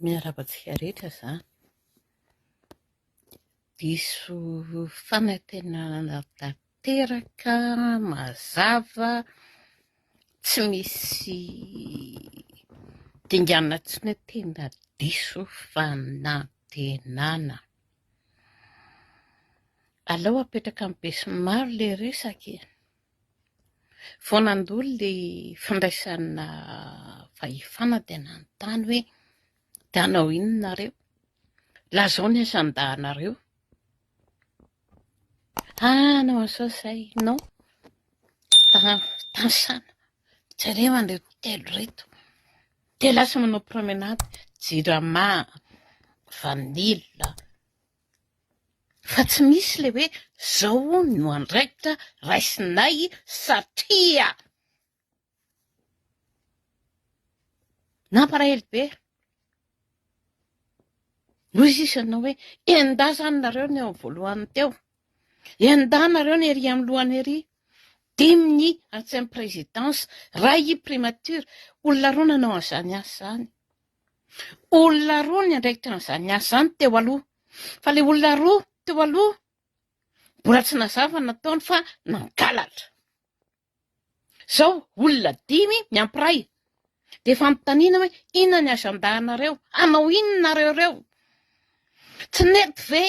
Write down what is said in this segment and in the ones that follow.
Miarabantsika rehetra izany. Diso fanantenana tanteraka, mazava, tsy misy dinganina tsy ny tena diso fanantenana. Aleo apetraka amin'ny be sy ny maro ilay resaka. Vao nandolo ilay fandraisana fahefana tena anontany hoe dia hanao inona nareo? Lazao ny asan-dahanareo. Hanao an'izao izay, non, tansana, jereo an'ireo telo reto. Dia lasa manao promenade, jirama, vanila. Fa tsy misy ilay hoe izao no andraikitra raisinay satria. Nampalahelo be. Hoy sisa anao hoe enda zany nareo ny ao voalohany teo. Enda nareo ny ery amin'ny lohany ery. Dimy ny antsain'ny présidence, ray i primature. Olona roa nanao an'izany asa izany. Olona roa ny andraikitra an'izany asa izany teo aloha. Fa ilay olona roa teo aloha, mbola tsy nazava nataony fa nangalatra. Izao olona dimy miampiray. Dia efa anontaniana hoe inona ny asan-dahanareo? Hanao inona nareo reo? Tsy nety ve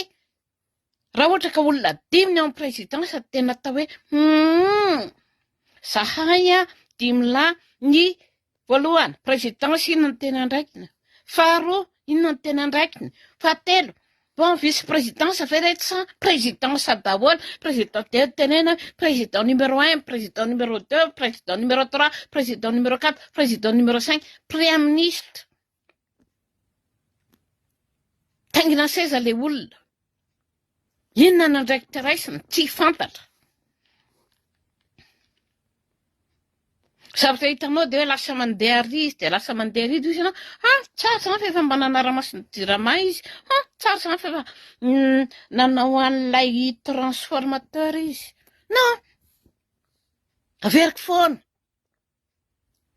raha ohatra ka olona dimy ny ao amin'ny présidence tena atao hoe zahay dimy lahy ny voalohany présidence inona ny tena andraikina? Faharoa inona ny tena andraikina? Fahatelo bon vice-présidence ve reto sa présidence daholo? Président tenena président numéro 1, président numéro 2, président numéro 3, président numéro 4, président numéro 5, premier ministre. Taingina seza ilay olona. Inona ny andraikitra raisiny? Tsy fantatra. Zavatra hitanao dia hoe lasa mandeha ary izy, dia lasa mandeha ary izy ianao. Tsara izany fa efa mba nanara-masony jirama izy. Tsara izany fa efa nanao an'ilay transformateur izy. Non, averiko foana.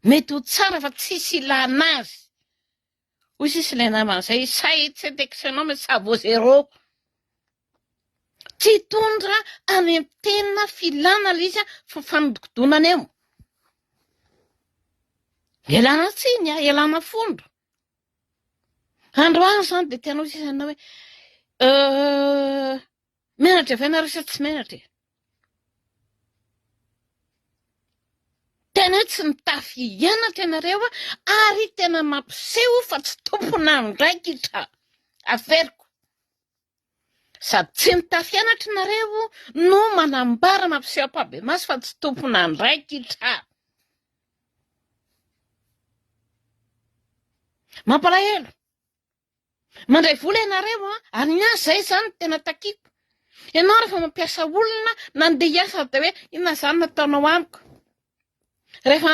Mety ho tsara fa tsisy ilana azy. Hoy sisy ilay naman'izay, tsy teksenao mais ça vaut zéro. Tsy tondra any amin'ny tena filana ilay izy fa fanodikodonana eo. Ialana tsiny, ialana fondro. Androany izany dia tianao sisa anao hoe menatra ve nareo sa tsy menatra? Tena hoe tsy mitafy hianatra ianareo ary tena mampiseho fa tsy tompona andraikitra. Averiko. Sady tsy mitafy hianatra nareo no manambara mampiseho ampabemasy fa tsy tompona andraikitra. Mampalahelo. Mandray vola ianareo ary ny azy izay izany tena takiako. Ianao rehefa mampiasa olona nandeha hiasa dia hoe inona izany nataonao amiko. Rehefa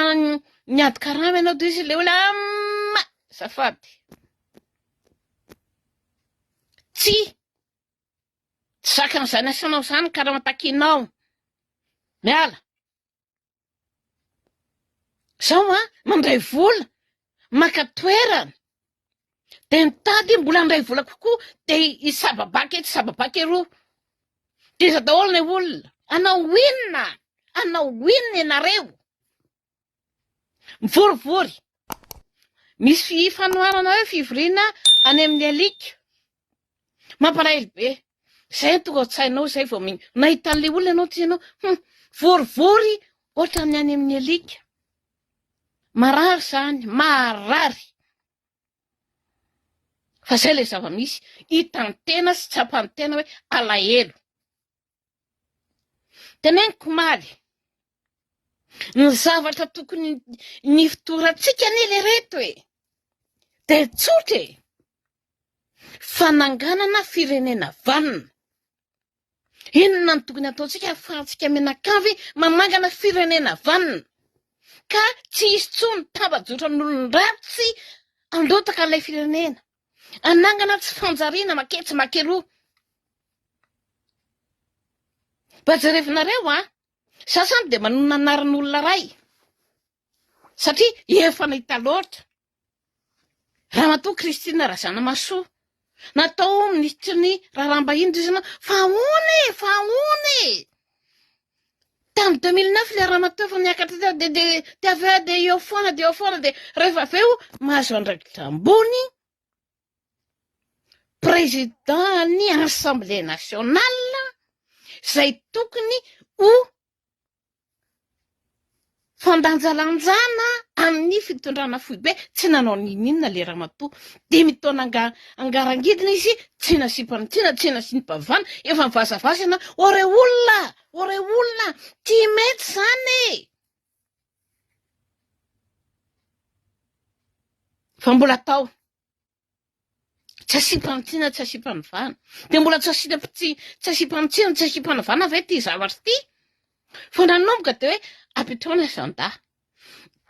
niady karama ianao dia izy ilay olona zafady. Tsy sakan'izany asanao izany karama takianao. Miala. Izao mandray vola, maka toerana. Dia nitady mbola handray vola kokoa dia hisababaka eto hisababaka eroa. Dia iza daholo ny olona. Anao inona? Anao inona ianareo? Mivorivory. Misy fanoharana hoe fivoriana any amin'ny alika. Mampalahelo be. Izay tonga an-tsainao izay vao nahita an'ilay olona ianao tsy ianao. Vorivory ohatra ny any amin'ny alika. Marary izany, marary. Fa izay ilay zava-misy hitan'ny tena sy tsapan'ny tena hoe alahelo. Teneniko maly. Ny zavatra tokony ny fitorantsika an'ilay reto dia tsotra fananganana firenena vanina. Inona ny tokony ataontsika ahafahantsika menakavy manangana firenena vanina. Ka tsy hisy intsony tabajotra amin'olon-dratsy andotaka an'ilay firenena. Anangana tsy fanjariana maketsy makeroa. Mba jerevinareo sasany dia manona anaran'olona ray. Satria efa nahita loatra. Raha Ramatoa Kristina Razanamasoa. Natao ministry ny raharaham-bahiny izy na fa ahoana tamin'ny 2009 le ramatoa efa niakatra de eo foana de rehefa avy eo mahazo andraikitra ambony président-ny Assemblée nationale izay tokony ho fandanjalanjana amin'ny fitondrana foibe tsy nanao ninina le ramatoa de mitona angarangidina izy tsy nasipavana efa mivazavazana ore olona ty mety zany fa mbola tao tsy asipanivana de mbola tsy asipanivana ve ty zavatra ty fa nanomboka de hoe apetrona zanda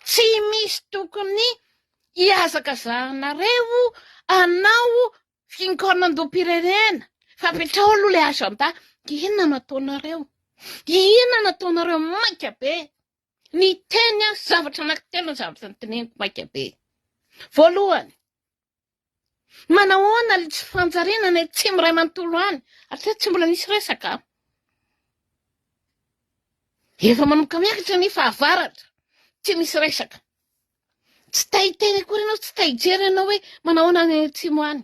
tsy misy tokony iazakazanareo anao finkornan-dom-pirenena fa apetrao aloha le azanda inona nataonareo maika be ny teny zavatra anankitelo zavatra nyteneniko maika be voalohany manahoana le tsy fanjarinana tsy miray manontolo any atria tsy mbola nisy resaka efa manomboka miakatra ny fahavaratra tsy misy resaka tsy tahiteny akory ianao tsy tahijery ianao hoe manahoana ny atsimo any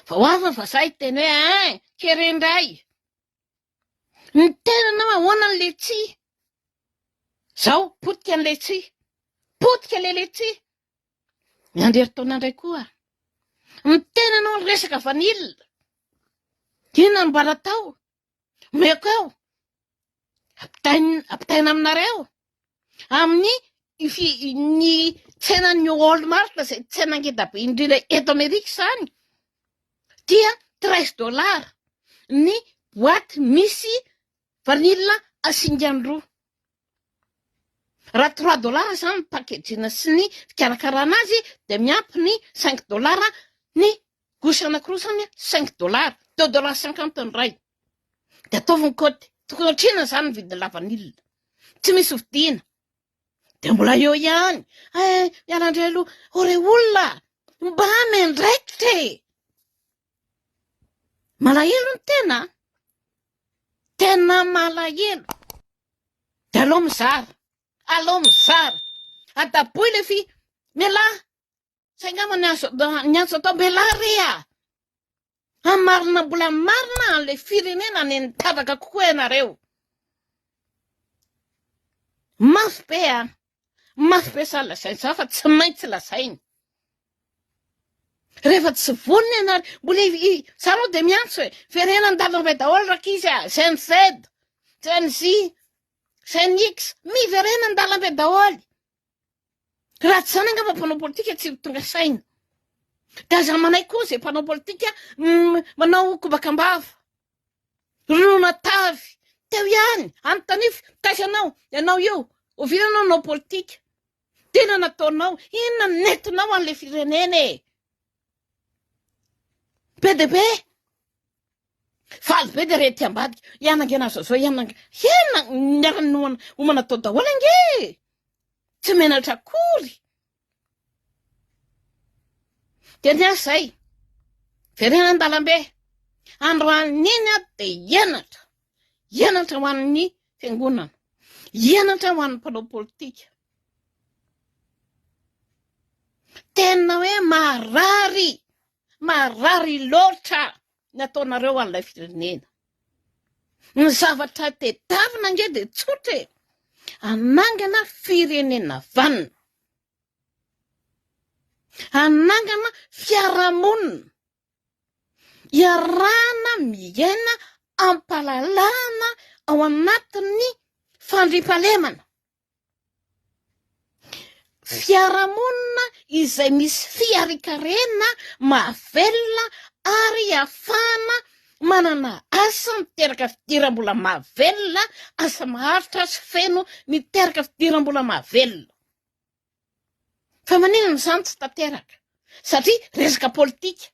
fa hoavy fa zay teny hoe kerendray ny tenanao ahoana ny letsi zao potika ny letsi potika le letsi ny anderitaona indray koa ny tenanao ny resaka vanila inona ny mbara tao meko eo apitaina aminareo amin'ny ny tsenan'ny Walmart zay tsena ngeda be indrindra eto Amerika zany dia $13 ny boaty misy vanila asingany roa raha $3 zany pakejina sy ny fikarakarana azy de miampy ny $5 ny gosy anankiroa zany $5 $2.50 ny ray de ataoviny koty tokony otrina zany ny vidiny lavanila tsy misy ovidiana de mbola eo ihany mialandray aloha ore olona mba mendraikitra malahelo ny tena malahelo de aloha mizara adaboy le fi mela saingama ny azo atao mela rea amarina mbola marina le firenena ny nitavaka kokoa ianareo mafy be sa lazainy za fa tsy maintsy lazainy rehefa tsy voniny ianareo mbola zareo de miantso hoe firenena ndalambe daholo rakizy CNX miverena ndalambe daholo raha tsy zany angamba mpanao politika tsy tonga saina de aza manay koa zay mpanao politika manao kobakambava ronona tavy teo ihany antanify taisy ianao io oviranao nao politika tena nataonao inona netinao an'le firenena PDB faly be de rety ambadika ianangena zao niarany homana tao daholo ange tsy menatra akory de ny azay verena andalambe androaniny de ianatra ho an'ny fiangonana ianatra ho an'ny mpanao politika tena hoe marary loatra nataonareo an'ilay firenena ny zavatra tedavina nge de tsotra anangana firenena vanina anangana fiaramonina iarana miaina ampalalana ao anatin'ny fandripalemana fiaramonina izay misy fiarikarena mahavelona ary afana manana asa miteraka fidiram-bola mahavelona asa maharitra sy feno miteraka fidiram-bola mahavelona fa maninona zany tsy tanteraka satria resaka politika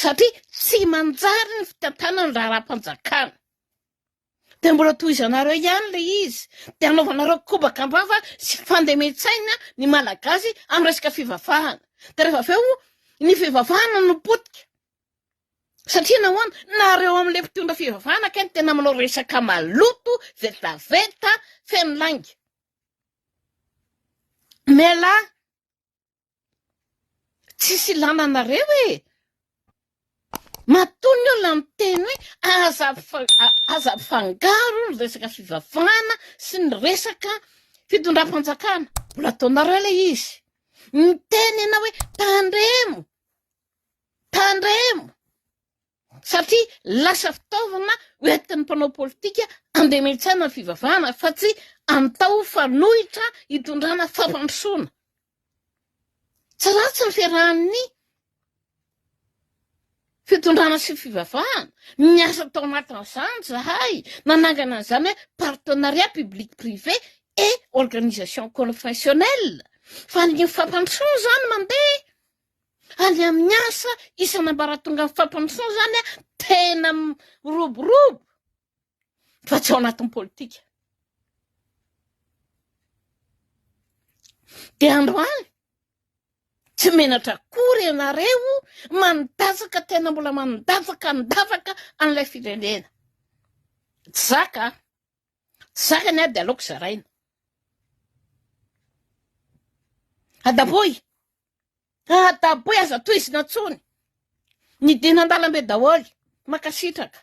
satria tsy manjary ny fitantanany raha raha-mpanjakana de mbola tohizanareo ihany le izy de anaovanareo kobakambava sy fandemetsaina ny malagasy amin'ny resaka fivavahana De rehefa avy eo ny fivavahana no potika. Satria nahoana nareo amin'ilay mpitondra fivavahana kay ny tena manao resaka maloto, vetaveta, feno langy. Melahy, tsisy ilana nareo e. Matoa ny olona ny teny hoe aza fangaro ny resaka fivavahana sy ny resaka fitondram-panjakana. Mbola ataonareo ilay izy. Ny teny ianao hoe tandremo. Satria lasa fitaovana hoentin'ny mpanao politika andeha miantsaina ny fivavahana fa tsy antao fanohitra hitondrana fampandrosoana. Tsy ratsy ny fiarahan'ny fitondrana sy fivavahana. Miasa tao anatin'izany zahay, nanangana an'izany hoe partenariat public-privé et organisation confessionnelle. Fa ny fampandrosoana zany mandeha any amin'ny asa isan'ambaratonga ny fampandrosoana zany tena roborobo fa tsy ao anatin'ny politika. De androany tsy menatra kory ianareo mandavaka, tena mbola mandavaka an'ilay firenena. Tsy zaka ny ady aloka zaraina. Adaboy aza toizina tsony. Ny dinan-dalambe daholy makasitraka.